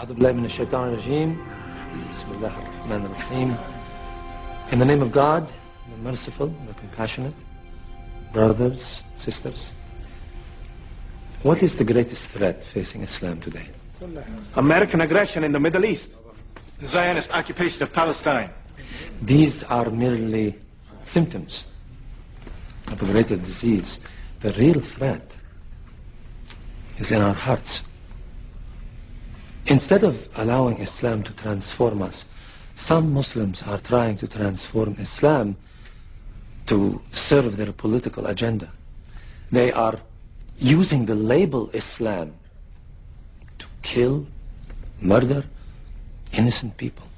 أعوذ بالله من الشيطان الرجيم. بسم الله الرحمن الرحيم. In the name of God, the merciful, the compassionate, brothers, sisters, what is the greatest threat facing Islam today? American aggression in the Middle East. The Zionist occupation of Palestine. These are merely symptoms of a greater disease. The real threat is in our hearts. Instead of allowing Islam to transform us, some Muslims are trying to transform Islam to serve their political agenda. They are using the label Islam to kill, murder innocent people.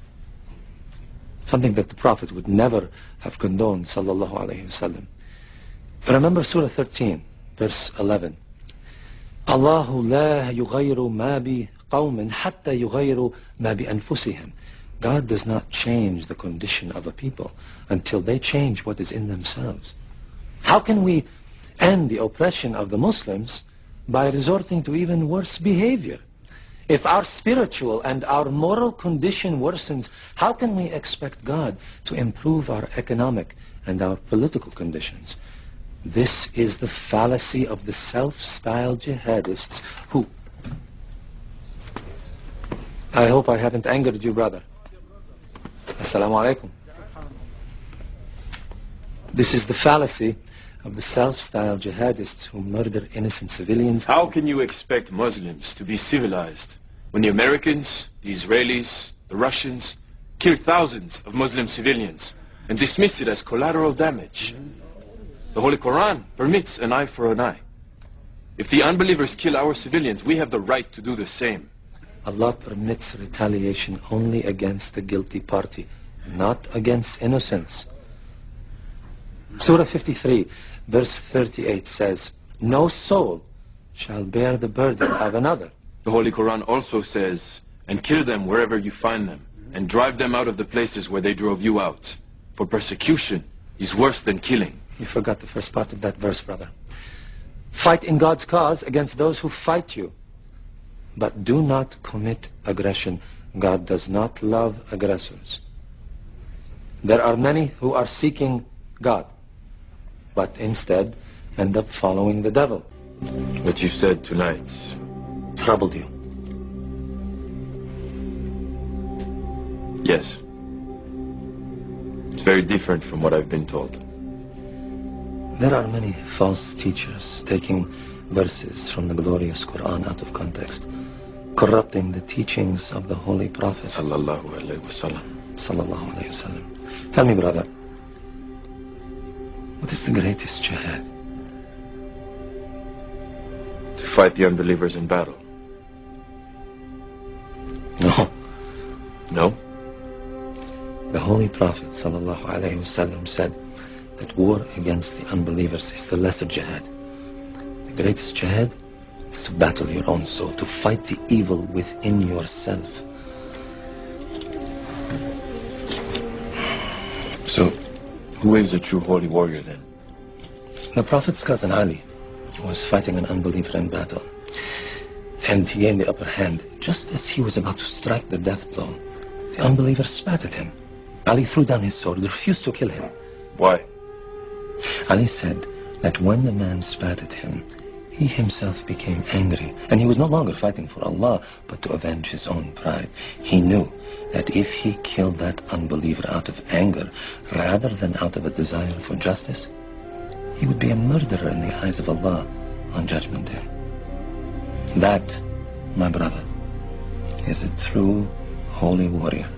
Something that the Prophet would never have condoned, sallallahu alayhi wasallam. Remember Surah 13, verse 11. Allahu la yughayru ma bi qawmin hatta yughayru ma bi anfusihim. God does not change the condition of a people until they change what is in themselves. How can we end the oppression of the Muslims by resorting to even worse behavior? If our spiritual and our moral condition worsens, how can we expect God to improve our economic and our political conditions? This is the fallacy of the self-styled jihadists who... I hope I haven't angered you, brother. Assalamu alaikum. This is the fallacy of the self-styled jihadists who murder innocent civilians. How can you expect Muslims to be civilized when the Americans, the Israelis, the Russians killed thousands of Muslim civilians and dismiss it as collateral damage? The Holy Quran permits an eye for an eye. If the unbelievers kill our civilians, we have the right to do the same. Allah permits retaliation only against the guilty party, not against innocents. Surah 53, verse 38 says, no soul shall bear the burden of another. The Holy Quran also says, and kill them wherever you find them, and drive them out of the places where they drove you out. For persecution is worse than killing. You forgot the first part of that verse, brother. Fight in God's cause against those who fight you. But do not commit aggression. God does not love aggressors. There are many who are seeking God, but instead end up following the devil. What you said tonight troubled you. Yes. It's very different from what I've been told. There are many false teachers taking verses from the glorious Quran out of context, corrupting the teachings of the Holy Prophet. Sallallahu alayhi wasallam. Sallallahu alayhi wasallam. Tell me, brother, what is the greatest jihad? To fight the unbelievers in battle. No. No? The Holy Prophet sallallahu alayhi wasallam said that war against the unbelievers is the lesser jihad. The greatest jihad is to battle your own soul, to fight the evil within yourself. So, who is a true holy warrior then? The Prophet's cousin Ali was fighting an unbeliever in battle, and he gained the upper hand. Just as he was about to strike the death blow, the unbeliever spat at him. Ali threw down his sword, refused to kill him. Why? Ali said that when the man spat at him, he himself became angry, and he was no longer fighting for Allah, but to avenge his own pride. He knew that if he killed that unbeliever out of anger, rather than out of a desire for justice, he would be a murderer in the eyes of Allah on Judgment Day. That, my brother, is a true holy warrior.